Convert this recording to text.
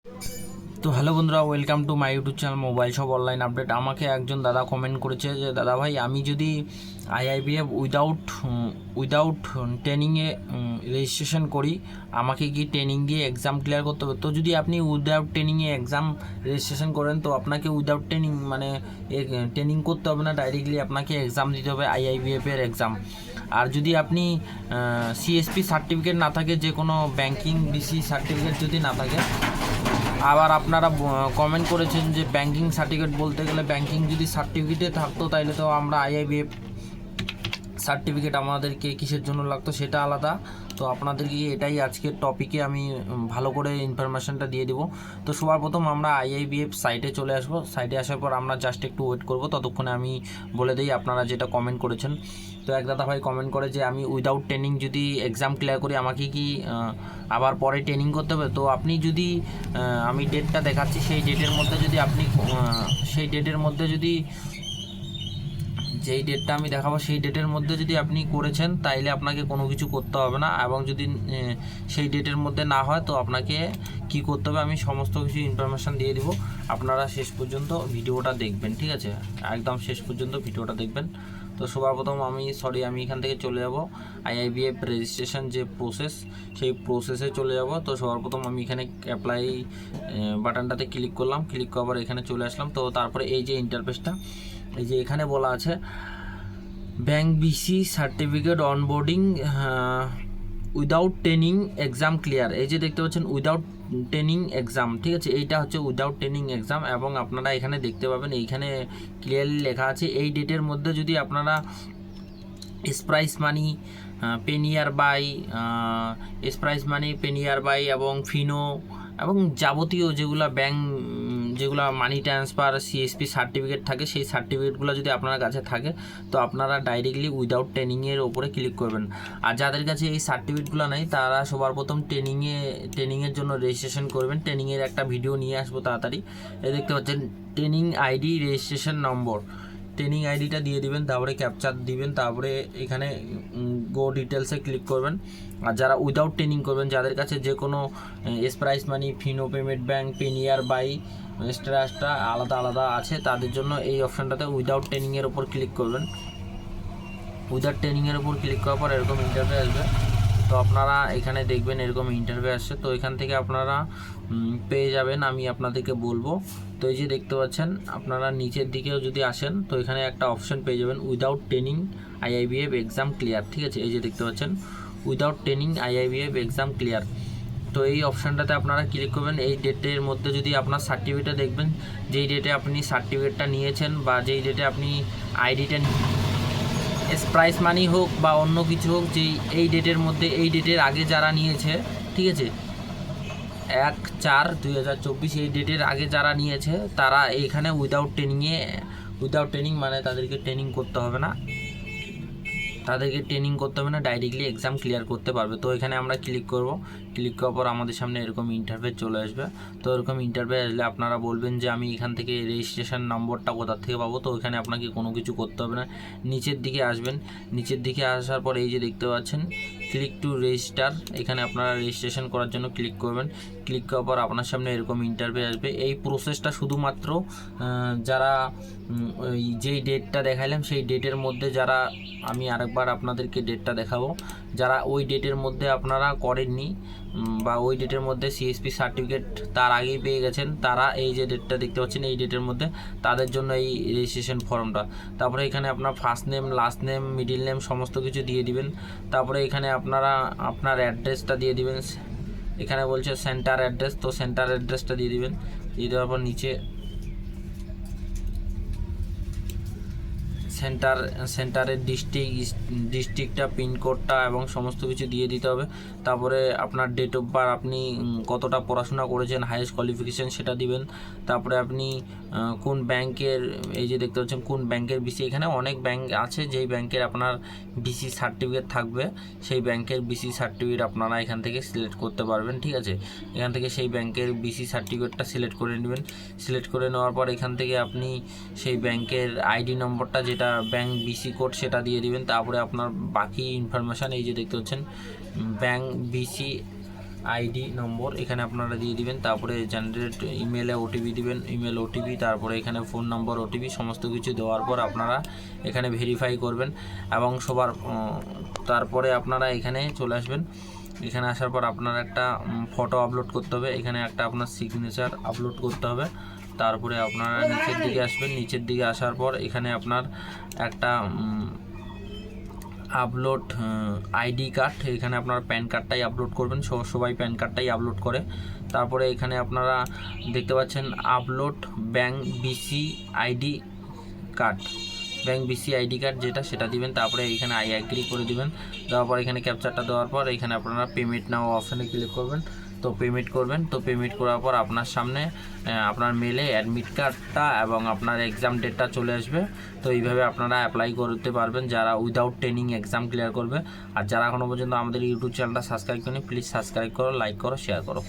তো হ্যালো বন্ধুরা, welcome to my YouTube channel mobile shop online update. আমাকে একজন দাদা কমেন্ট করেছে যে দাদা ভাই, আমি যদি আইআইবিএফ উইদাউট ট্রেনিংয়ে রেজিস্ট্রেশন করি, আমাকে কি ট্রেনিং দিয়ে এক্সাম ক্লিয়ার করতে হবে? তো যদি আপনি উইদাউট ট্রেনিংয়ে এক্সাম রেজিস্ট্রেশন করেন, তো আপনাকে উইদাউট ট্রেনিং মানে ট্রেনিং করতে হবে না, ডাইরেক্টলি আপনাকে এক্সাম দিতে হবে আইআইবিএফের এক্সাম। আর যদি আপনি সিএসপি সার্টিফিকেট না থাকে, যে কোনো ব্যাংকিং বিসি সার্টিফিকেট যদি না থাকে, আবার আপনারা কমেন্ট করেছেন যে ব্যাংকিং সার্টিফিকেট বলতে গেলে ব্যাংকিং যদি সার্টিফিকেটে থাকতো তাহলে তো আমরা আইআইবিএফ সার্টিফিকেট আমাদেরকে কিসের জন্য লাগতো সেটা আলাদা। তো আপনাদেরকে এটাই আজকের টপিকে আমি ভালো করে ইনফরমেশনটা দিয়ে দেবো। তো সবার প্রথম আমরা আইআইবিএফ সাইটে চলে আসবো। সাইটে আসার পর আমরা জাস্ট একটু ওয়েট করব, ততক্ষণে আমি বলে দিই আপনারা যেটা কমেন্ট করেছেন। তো এক দাদা ভাই কমেন্ট করে যে আমি উইদাউট ট্রেনিং যদি এক্সাম ক্লিয়ার করি, আমাকে কি আবার পরে ট্রেনিং করতে হবে? তো আপনি যদি আমি ডেটটা দেখাচ্ছি, সেই ডেটের মধ্যে যদি আপনি যেই ডেটটা আমি দেখাবো সেই ডেটের মধ্যে যদি আপনি করেছেন, তাইলে আপনাকে কোনো কিছু করতে হবে না। এবং যদি সেই ডেটের মধ্যে না হয়, তো আপনাকে কি করতে হবে আমি সমস্ত কিছু ইনফরমেশান দিয়ে দিব। আপনারা শেষ পর্যন্ত ভিডিওটা দেখবেন, ঠিক আছে? একদম শেষ পর্যন্ত ভিডিওটা দেখবেন। তো সবার প্রথম আমি এখান থেকে চলে যাব আইআইবিএফ রেজিস্ট্রেশন যে প্রসেস, সেই প্রসেসে চলে যাব। তো সবার প্রথম আমি এখানে অ্যাপ্লাই বাটনটাতে ক্লিক করলাম, ক্লিক করার পর এখানে চলে আসলাম। তো তারপরে এই যে ইন্টারফেসটা, এই যে এখানে বলা আছে bank BC certificate onboarding without training exam clear, এই যে দেখতে পাচ্ছেন উইদাউট ট্রেনিং এক্সাম, ঠিক আছে? এইটা হচ্ছে উইদাউট ট্রেনিং এক্সাম। এবং আপনারা এখানে দেখতে পাবেন, এইখানে ক্লিয়ারলি লেখা আছে এই ডেটের মধ্যে যদি আপনারা স্প্রাইস মানি, পেনিয়ার বাই এবং ফিনো এবং যাবতীয় যেগুলো মানি ট্রান্সফার সিএসপি সার্টিফিকেট থাকে, সেই সার্টিফিকেটগুলো যদি আপনার কাছে থাকে, তো আপনারা ডাইরেক্টলি উইদাউট ট্রেনিংয়ের ওপরে ক্লিক করবেন। আর যাদের কাছে এই সার্টিফিকেটগুলো নেই, তারা সবার প্রথম ট্রেনিংয়ের জন্য রেজিস্ট্রেশন করবেন। ট্রেনিংয়ের একটা ভিডিও নিয়ে আসবো তাড়াতাড়ি। এই দেখতে পাচ্ছেন training ID, registration number, training আইডিটা দিয়ে দিবেন, তারপরে ক্যাপচার দিবেন, তারপরে এখানে গো ডিটেলসে ক্লিক করবেন। আর যারা উইদাউট ট্রেনিং করবেন, যাদের কাছে যে কোনো স্প্রাইস মানি, ফিনো পেমেন্ট ব্যাংক, পেনিয়ার বাই স্ট্রাসটা আলাদা আলাদা আছে, তাদের জন্য এই অপশানটাতে উইদাউট ট্রেনিংয়ের ওপর ক্লিক করবেন। উইদাউট ট্রেনিংয়ের ওপর ক্লিক করার পর এরকম ইন্টারভিউ আসবে। তো আপনারা এখানে দেখবেন এরকম ইন্টারভিউ আসছে। তো এখান থেকে আপনারা পেয়ে যাবেন, আমি আপনাদেরকে বলবো। তো এই যে দেখতে পাচ্ছেন, আপনারা নিচের দিকেও যদি আসেন, তো এখানে একটা অপশন পেয়ে যাবেন without training IIBF exam clear, ঠিক আছে? এই যে দেখতে পাচ্ছেন without training IIBF exam clear. তো এই অপশানটাতে আপনারা ক্লিক করবেন। এই ডেটের মধ্যে যদি আপনার সার্টিফিকেটটা দেখবেন, যেই ডেটে আপনি সার্টিফিকেটটা নিয়েছেন বা যেই ডেটে আপনি আইডিটা স্প্রাইস মানি হোক বা অন্য কিছু হোক, যেই এই ডেটের মধ্যে, এই ডেটের আগে যারা নিয়েছে, ঠিক আছে, 1/4/2024 এই ডেটের আগে যারা নিয়েছে, তারা এইখানে উইদাউট ট্রেনিং মানে তাদেরকে ট্রেনিং করতে হবে না, ডাইরেক্টলি এক্সাম ক্লিয়ার করতে পারবে। তো এখানে আমরা ক্লিক করব। ক্লিক করার পর আমাদের সামনে এরকম ইন্টারফেস চলে আসবে। তো এরকম ইন্টারফেস আসলে আপনারা বলবেন যে আমি এখান থেকে রেজিস্ট্রেশন নম্বরটা কোথা থেকে পাবো? তো এখানে আপনাকে কোনো কিছু করতে হবে না, নিচের দিকে আসবেন। নিচের দিকে আসার পর এই যে দেখতে পাচ্ছেন ক্লিক টু রেজিস্টার, এখানে আপনারা রেজিস্ট্রেশন করার জন্য ক্লিক করবেন। ক্লিক করার পর আপনার সামনে এরকম ইন্টারফেস আসবে। এই প্রসেসটা শুধুমাত্র যারা ওই যেই ডেটটা দেখাইলাম সেই ডেটের মধ্যে, যারা আমি আরেকবার আপনাদেরকে ডেটটা দেখাবো, যারা ওই ডেটের মধ্যে আপনারা করেননি বা ওই ডেটের মধ্যে সিএসপি সার্টিফিকেট তার আগেই পেয়ে গেছেন, তারা এই যে ডেটটা দেখতে পাচ্ছেন এই ডেটের মধ্যে, তাদের জন্য এই রেজিস্ট্রেশন ফর্মটা। তারপরে এখানে আপনার first name, last name, middle name সমস্ত কিছু দিয়ে দিবেন। তারপরে এখানে আপনারা আপনার অ্যাড্রেসটা দিয়ে দিবেন। এখানে বলছে সেন্টার অ্যাড্রেস, তো সেন্টার অ্যাড্রেসটা দিয়ে দিবেন। দিয়ে দেওয়ার পর নিচে সেন্টারের ডিস্ট্রিক্টটা, পিনকোডটা এবং সমস্ত কিছু দিয়ে দিতে হবে। তারপরে আপনার ডেট অফ বার্থ, আপনি কতটা পড়াশোনা করেছেন, হাইয়েস্ট কোয়ালিফিকেশান সেটা দিবেন। তারপরে আপনি কোন ব্যাংকের, এই যে দেখতে পাচ্ছেন কোন ব্যাংকের বিসি, এখানে অনেক ব্যাংক আছে, যেই ব্যাংকের আপনার বিসি সার্টিফিকেট থাকবে, সেই ব্যাংকের বিসি সার্টিফিকেট আপনারা এখান থেকে সিলেক্ট করতে পারবেন, ঠিক আছে? এখান থেকে সেই ব্যাংকের বিসি সার্টিফিকেটটা সিলেক্ট করে নেবেন। সিলেক্ট করে নেওয়ার পর এখান থেকে আপনি সেই ব্যাংকের আইডি নম্বরটা, যেটা ব্যাংক বিসি কোড, সেটা দিয়ে দিবেন। তারপরে আপনার বাকি ইনফরমেশান এই যে দেখতে পাচ্ছেন ব্যাংক বিসি আইডি নম্বর এখানে আপনারা দিয়ে দিবেন, তারপরে জেনারেট ইমেলে ওটিপি দিবেন, ইমেল ওটিপি, তারপরে এখানে ফোন নম্বর ওটিপি সমস্ত কিছু দেওয়ার পর আপনারা এখানে ভেরিফাই করবেন এবং সবার তারপরে আপনারা এখানে চলে আসবেন। এখানে আসার পর আপনার একটা ফটো আপলোড করতে হবে, এখানে একটা আপনার সিগনেচার আপলোড করতে হবে। তারপরে আপনারা নিচের দিকে আসবেন, নিচের দিকে আসার পর এখানে আপনার একটা আপলোড আইডি কার্ড, এখানে আপনারা প্যান কার্ডটাই আপলোড করবেন, সবাই প্যান কার্ডটাই আপলোড করে। তারপরে এখানে আপনারা দেখতে পাচ্ছেন upload bank BC ID card, bank BC ID card যেটা সেটা দিবেন। তারপরে এখানে আই অ্যাগ্রি করে দিবেন, দেওয়ার পর এখানে ক্যাপচারটা দেওয়ার পর এখানে আপনারা পেমেন্ট নাও অপশানে ক্লিক করবেন। তো পেমেন্ট করবেন, তো পেমেন্ট করার পর আপনার সামনে আপনার মেলে অ্যাডমিট কার্ডটা এবং আপনার এক্সাম ডেটটা চলে আসবে। তো এইভাবে আপনারা অ্যাপ্লাই করতে পারবেন যারা উইদাউট ট্রেনিং এক্সাম ক্লিয়ার করবে। আর যারা এখনও পর্যন্ত আমাদের ইউটিউব চ্যানেলটা সাবস্ক্রাইব করেনি, প্লিজ সাবস্ক্রাইব করো, লাইক করো, শেয়ার করো।